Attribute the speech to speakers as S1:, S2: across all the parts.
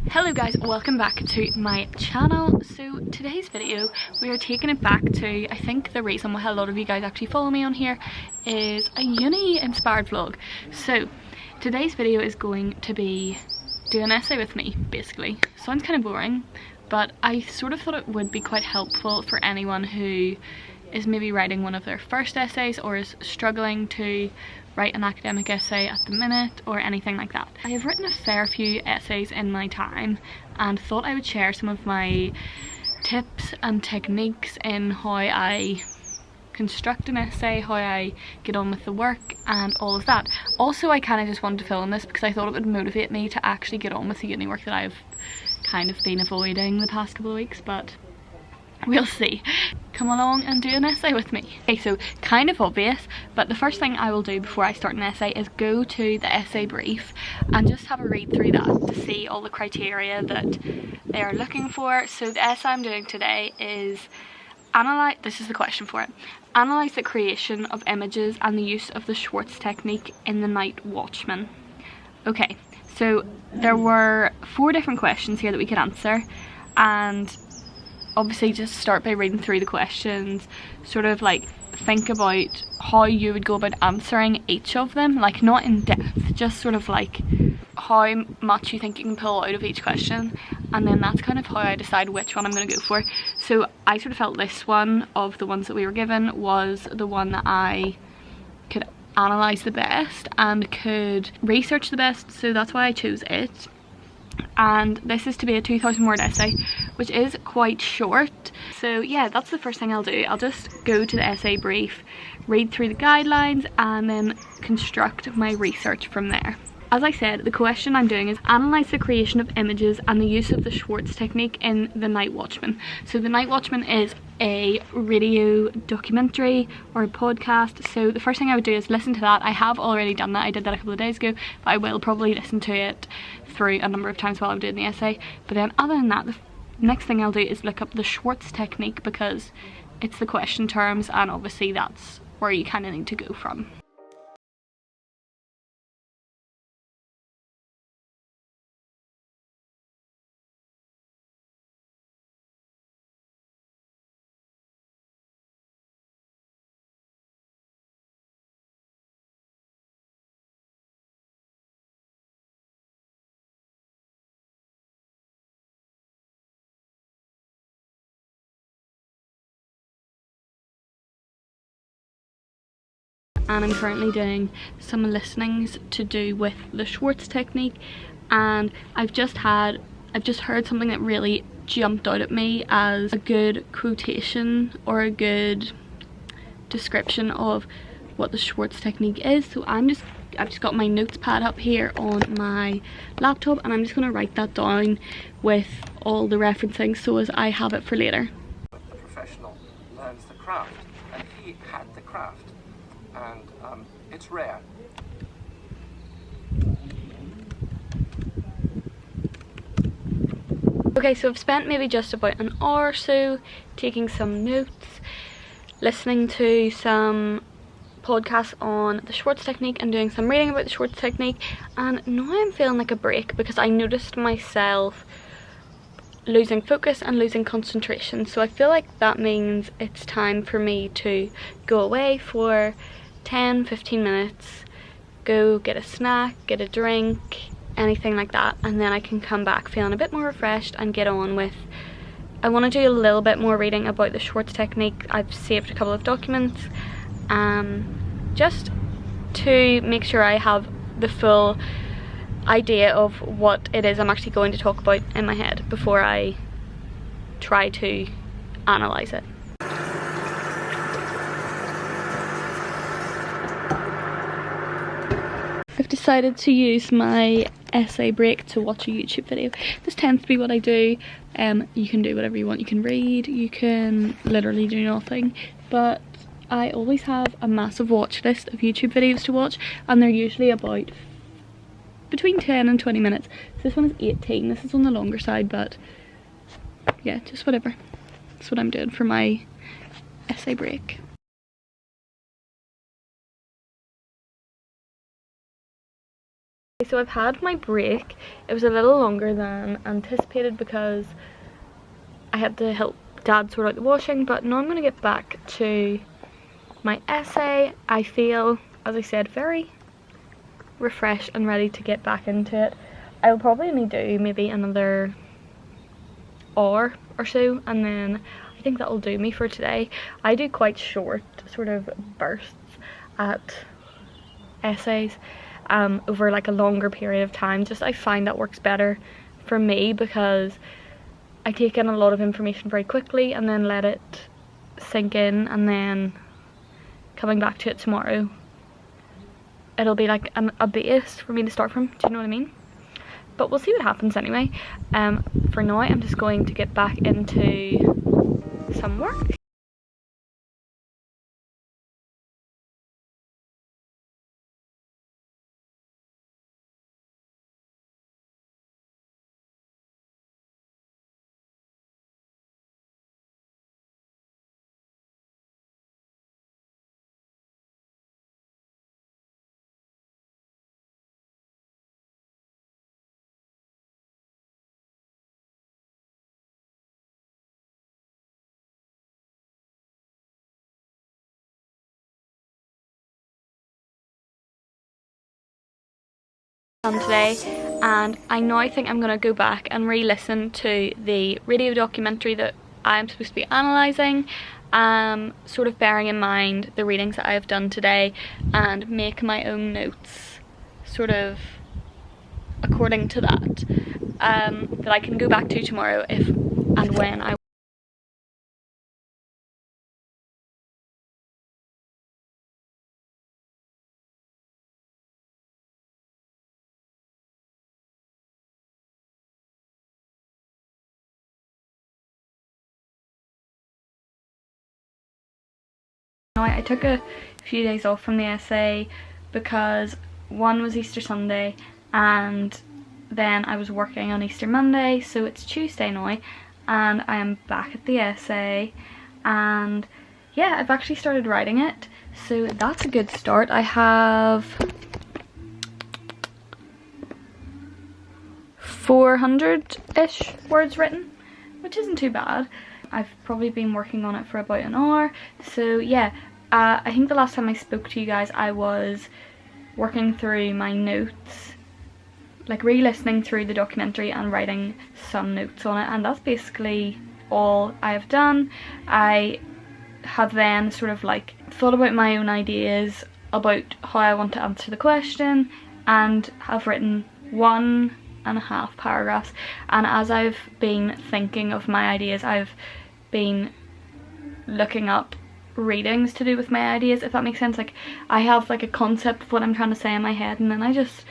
S1: Hello guys, welcome back to my channel. So today's video we are taking it back to, I think the reason why a lot of you guys actually follow me on here is a uni inspired vlog. So today's video is going to be do an essay with me, basically. Sounds kind of boring, but I sort of thought it would be quite helpful for anyone who is maybe writing one of their first essays or is struggling to write an academic essay at the minute or anything like that. I have written a fair few essays in my time and thought I would share some of my tips and techniques in how I construct an essay, how I get on with the work and all of that. Also, I kind of just wanted to film this because I thought it would motivate me to actually get on with the uni work that I've kind of been avoiding the past couple of weeks, but we'll see. Come along and do an essay with me. Okay, so kind of obvious, but the first thing I will do before I start an essay is go to the essay brief and just have a read through that to see all the criteria that they are looking for. So the essay I'm doing today is analyze, this is the question for it, analyze the creation of images and the use of the Schwartz technique in The Night Watchman. Okay, so there were 4 different questions here that we could answer, and obviously just start by reading through the questions, sort of like think about how you would go about answering each of them, like not in depth, just sort of like how much you think you can pull out of each question, and then that's kind of how I decide which one I'm going to go for. So I sort of felt this one of the ones that we were given was the one that I could analyse the best and could research the best, so that's why I chose it. And this is to be a 2,000 word essay, which is quite short. So yeah, that's the first thing I'll do. I'll just go to the essay brief, read through the guidelines, and then construct my research from there. As I said, the question I'm doing is analyse the creation of images and the use of the Schwartz technique in The Night Watchman. So The Night Watchman is a radio documentary or a podcast, so the first thing I would do is listen to that. I have already done that, I did that a couple of days ago, but I will probably listen to it through a number of times while I'm doing the essay. But then other than that, the next thing I'll do is look up the Schwartz technique because it's the question terms and obviously that's where you kind of need to go from. And I'm currently doing some listenings to do with the Schwartz technique, and I've just heard something that really jumped out at me as a good quotation or a good description of what the Schwartz technique is. So I've just got my notes pad up here on my laptop, and I'm just going to write that down with all the referencing so as I have it for later.
S2: The professional learns the craft, and he had the craft, and it's rare.
S1: Okay, so I've spent maybe just about an hour or so taking some notes, listening to some podcasts on the Schwartz technique and doing some reading about the Schwartz technique, and now I'm feeling like a break because I noticed myself losing focus and losing concentration. So I feel like that means it's time for me to go away for 10-15 minutes, go get a snack, get a drink, anything like that, and then I can come back feeling a bit more refreshed and get on with. I want to do a little bit more reading about the Schwartz technique. I've saved a couple of documents just to make sure I have the full idea of what it is I'm actually going to talk about in my head before I try to analyse it. I've decided to use my essay break to watch a YouTube video. This tends to be what I do. You can do whatever you want. You can read, you can literally do nothing, but I always have a massive watch list of YouTube videos to watch, and they're usually about between 10 and 20 minutes. So this one is 18. This is on the longer side, but yeah, just whatever. That's what I'm doing for my essay break. So I've had my break. It was a little longer than anticipated because I had to help Dad sort out the washing, but now I'm going to get back to my essay. I feel, as I said, very refreshed and ready to get back into it. I'll probably only do maybe another hour or so, and then I think that'll do me for today. I do quite short sort of bursts at essays over like a longer period of time. Just I find that works better for me because I take in a lot of information very quickly and then let it sink in, and then coming back to it tomorrow it'll be like a base for me to start from. Do you know what I mean? But we'll see what happens anyway. For now I'm just going to get back into some work. Today, and I now think I'm gonna go back and re-listen to the radio documentary that I'm supposed to be analysing, sort of bearing in mind the readings that I have done today, and make my own notes sort of according to that, that I can go back to tomorrow if and when I I took a few days off from the essay because one was Easter Sunday and then I was working on Easter Monday, so it's Tuesday now and I am back at the essay, and yeah, I've actually started writing it, so that's a good start. I have 400-ish words written, which isn't too bad. I've probably been working on it for about an hour, so yeah, I think the last time I spoke to you guys I was working through my notes, like re-listening through the documentary and writing some notes on it, and that's basically all I have done. I have then sort of like thought about my own ideas about how I want to answer the question and have written 1.5 paragraphs, and as I've been thinking of my ideas I've been looking up readings to do with my ideas, if that makes sense. Like I have like a concept of what I'm trying to say in my head, and then I just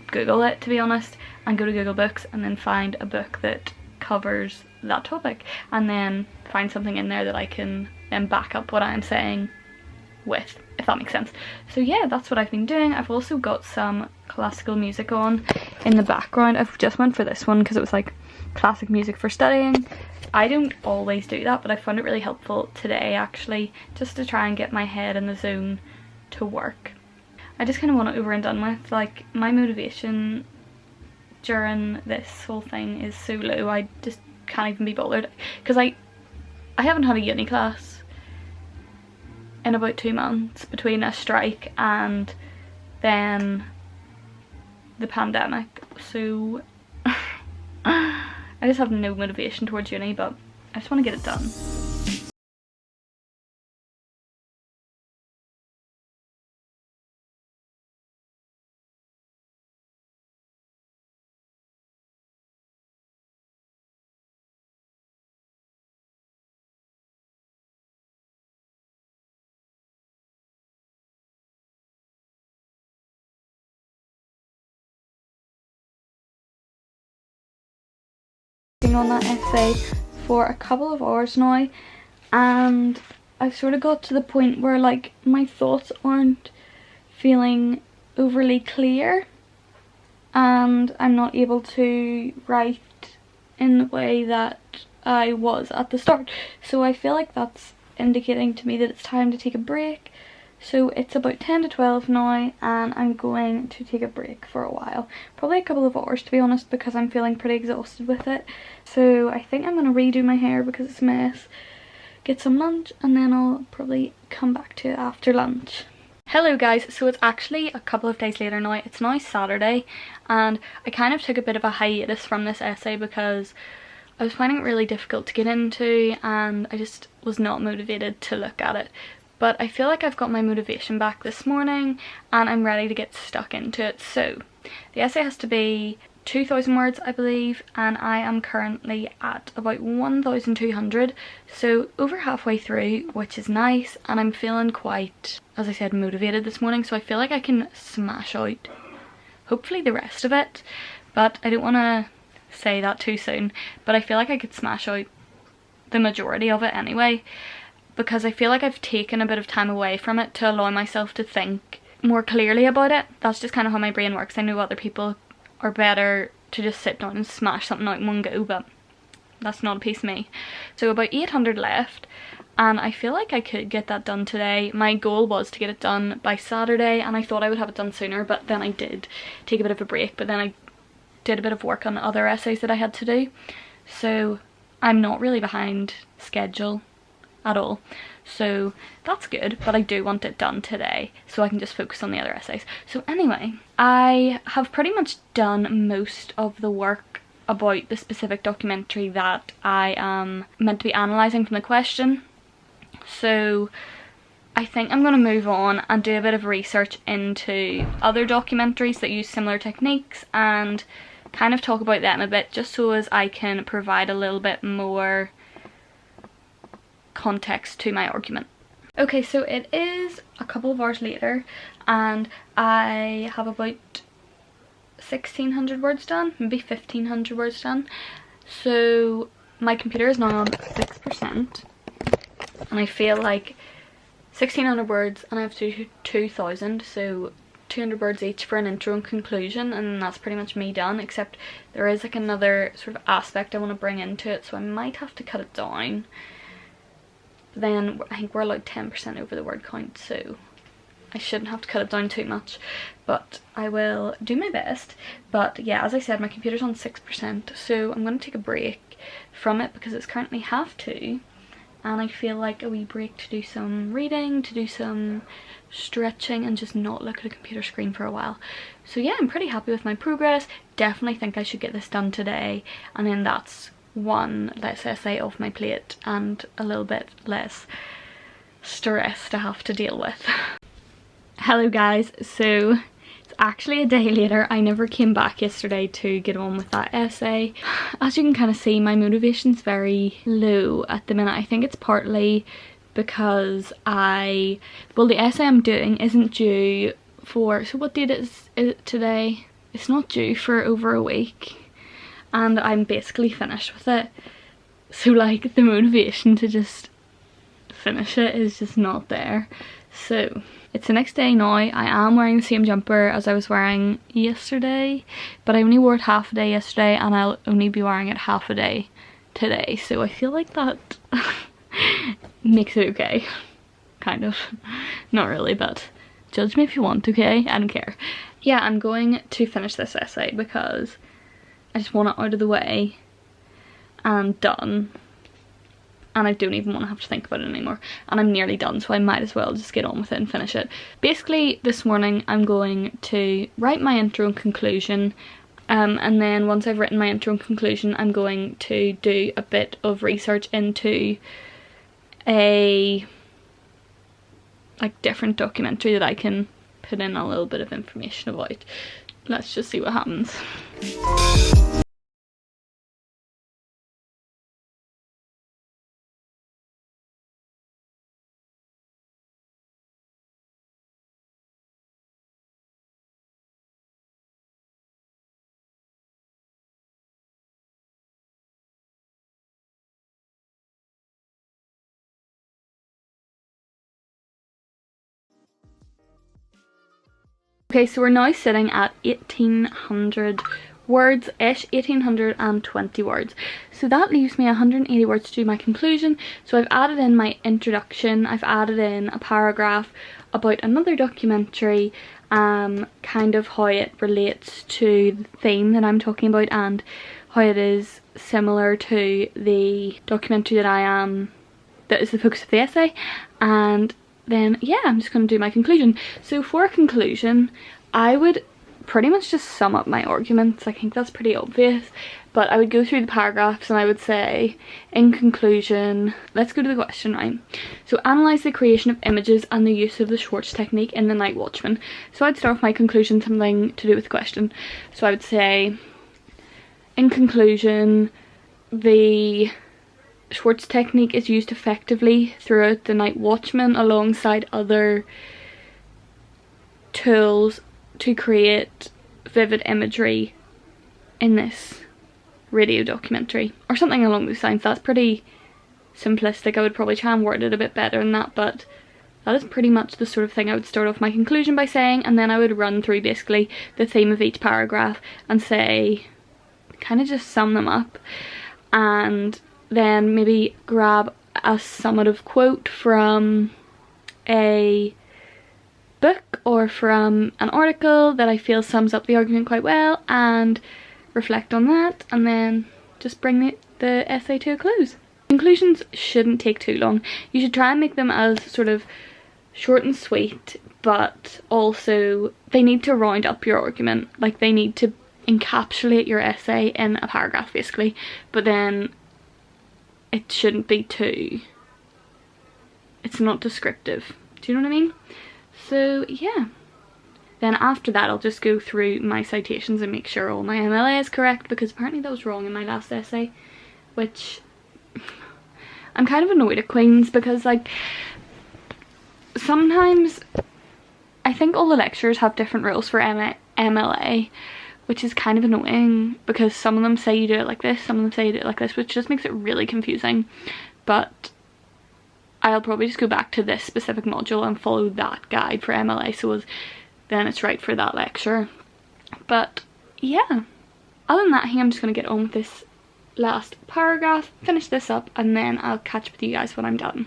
S1: Google it, to be honest, and go to Google Books and then find a book that covers that topic, and then find something in there that I can then back up what I'm saying with, if that makes sense. So yeah, that's what I've been doing. I've also got some classical music on in the background. I've just went for this one because it was like classic music for studying. I don't always do that, but I found it really helpful today actually, just to try and get my head in the zone to work. I just kind of want it over and done with. Like my motivation during this whole thing is so low, I just can't even be bothered, because I haven't had a uni class in about 2 months between a strike and then the pandemic, so I just have no motivation towards uni, but I just want to get it done. On that essay for a couple of hours now, and I've sort of got to the point where like my thoughts aren't feeling overly clear and I'm not able to write in the way that I was at the start, so I feel like that's indicating to me that it's time to take a break. So it's about 10 to 12 now, and I'm going to take a break for a while. Probably a couple of hours, to be honest, because I'm feeling pretty exhausted with it. So I think I'm going to redo my hair because it's a mess, get some lunch, and then I'll probably come back to it after lunch. Hello guys, so it's actually a couple of days later now. It's now Saturday, and I kind of took a bit of a hiatus from this essay because I was finding it really difficult to get into and I just was not motivated to look at it. But I feel like I've got my motivation back this morning and I'm ready to get stuck into it. So the essay has to be 2,000 words, I believe, and I am currently at about 1,200, so over halfway through, which is nice, and I'm feeling quite, as I said, motivated this morning, so I feel like I can smash out hopefully the rest of it, but I don't want to say that too soon, but I feel like I could smash out the majority of it anyway, because I feel like I've taken a bit of time away from it to allow myself to think more clearly about it. That's just kind of how my brain works. I know other people are better to just sit down and smash something out in one go, but that's not a piece of me. So about 800 left, and I feel like I could get that done today. My goal was to get it done by Saturday, and I thought I would have it done sooner, but then I did take a bit of a break, but then I did a bit of work on other essays that I had to do, so I'm not really behind schedule at all, so that's good, but I do want it done today so I can just focus on the other essays. So anyway, I have pretty much done most of the work about the specific documentary that I am meant to be analysing from the question, so I think I'm going to move on and do a bit of research into other documentaries that use similar techniques and kind of talk about them a bit, just so as I can provide a little bit more context to my argument. Okay, so it is a couple of hours later and I have about 1,600 words done, maybe 1,500 words done. So my computer is now on 6% and I feel like 1,600 words and I have to do 2,000, so 200 words each for an intro and conclusion, and that's pretty much me done, except there is like another sort of aspect I want to bring into it, so I might have to cut it down. But then I think we're allowed 10% over the word count, so I shouldn't have to cut it down too much, but I will do my best. But yeah, as I said, my computer's on 6%, so I'm going to take a break from it because it's currently 2:30, and I feel like a wee break to do some reading, to do some stretching, and just not look at a computer screen for a while. So yeah, I'm pretty happy with my progress. Definitely think I should get this done today, and then that's one less essay off my plate and a little bit less stress to have to deal with. Hello guys, so it's actually a day later. I never came back yesterday to get on with that essay. As you can kind of see, my motivation's very low at the minute. I think it's partly because the essay I'm doing isn't due for, so what date is it today? It's not due for over a week, and I'm basically finished with it, so like the motivation to just finish it is just not there. So it's the next day now. I am wearing the same jumper as I was wearing yesterday, but I only wore it half a day yesterday and I'll only be wearing it half a day today, so I feel like that makes it okay, kind of. Not really, but judge me if you want, okay? I don't care. Yeah, I'm going to finish this essay because I just want it out of the way and done, and I don't even want to have to think about it anymore, and I'm nearly done, so I might as well just get on with it and finish it. Basically this morning I'm going to write my intro and conclusion, and then once I've written my intro and conclusion I'm going to do a bit of research into a different documentary that I can put in a little bit of information about. Let's just see what happens. Okay, so we're now sitting at 1,800 words-ish, 1820 words. So that leaves me 180 words to do my conclusion. So I've added in my introduction, I've added in a paragraph about another documentary, kind of how it relates to the theme that I'm talking about and how it is similar to the documentary that is the focus of the essay. And then yeah, I'm just going to do my conclusion. So for a conclusion, I would pretty much just sum up my arguments. I think that's pretty obvious, but I would go through the paragraphs and I would say, in conclusion, let's go to the question, right? So analyze the creation of images and the use of the Schwartz technique in The Night Watchman. So I'd start with my conclusion, something to do with the question. So I would say, in conclusion, the Schwartz technique is used effectively throughout The Night Watchman alongside other tools to create vivid imagery in this radio documentary, or something along those lines. That's pretty simplistic. I would probably try and word it a bit better than that, but that is pretty much the sort of thing I would start off my conclusion by saying, and then I would run through basically the theme of each paragraph and say, kind of just sum them up, and then maybe grab a summative quote from a book or from an article that I feel sums up the argument quite well, and reflect on that, and then just bring the essay to a close. Conclusions shouldn't take too long. You should try and make them as sort of short and sweet, but also they need to round up your argument. Like, they need to encapsulate your essay in a paragraph basically, but then it shouldn't be it's not descriptive. Do you know what I mean? So yeah, then after that I'll just go through my citations and make sure all my MLA is correct, because apparently that was wrong in my last essay, which I'm kind of annoyed at Queen's, because like sometimes I think all the lecturers have different rules for MLA, which is kind of annoying, because some of them say you do it like this, some of them say you do it like this, which just makes it really confusing. But I'll probably just go back to this specific module and follow that guide for MLA, so then it's right for that lecture. But yeah, other than that, I think I'm just going to get on with this last paragraph, finish this up, and then I'll catch up with you guys when I'm done.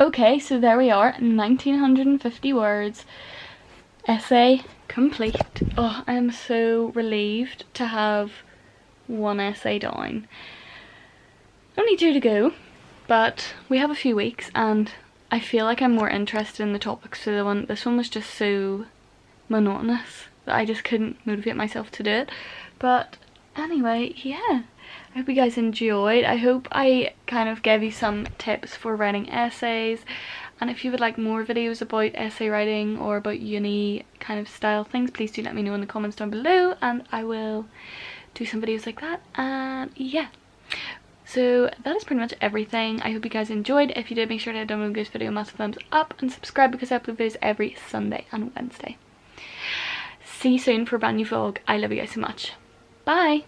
S1: Okay, so there we are, 1950 words, essay complete. Oh, I am so relieved to have one essay down. Only 2 to go, but we have a few weeks, and I feel like I'm more interested in the topics. So this one was just so monotonous that I just couldn't motivate myself to do it. But anyway, yeah, I hope you guys enjoyed. I hope I kind of gave you some tips for writing essays, and if you would like more videos about essay writing or about uni kind of style things, please do let me know in the comments down below, and I will do some videos like that. And yeah, so that is pretty much everything. I hope you guys enjoyed. If you did, make sure to download this video a massive thumbs up and subscribe, because I upload videos every Sunday and Wednesday. See you soon for a brand new vlog. I love you guys so much. Bye!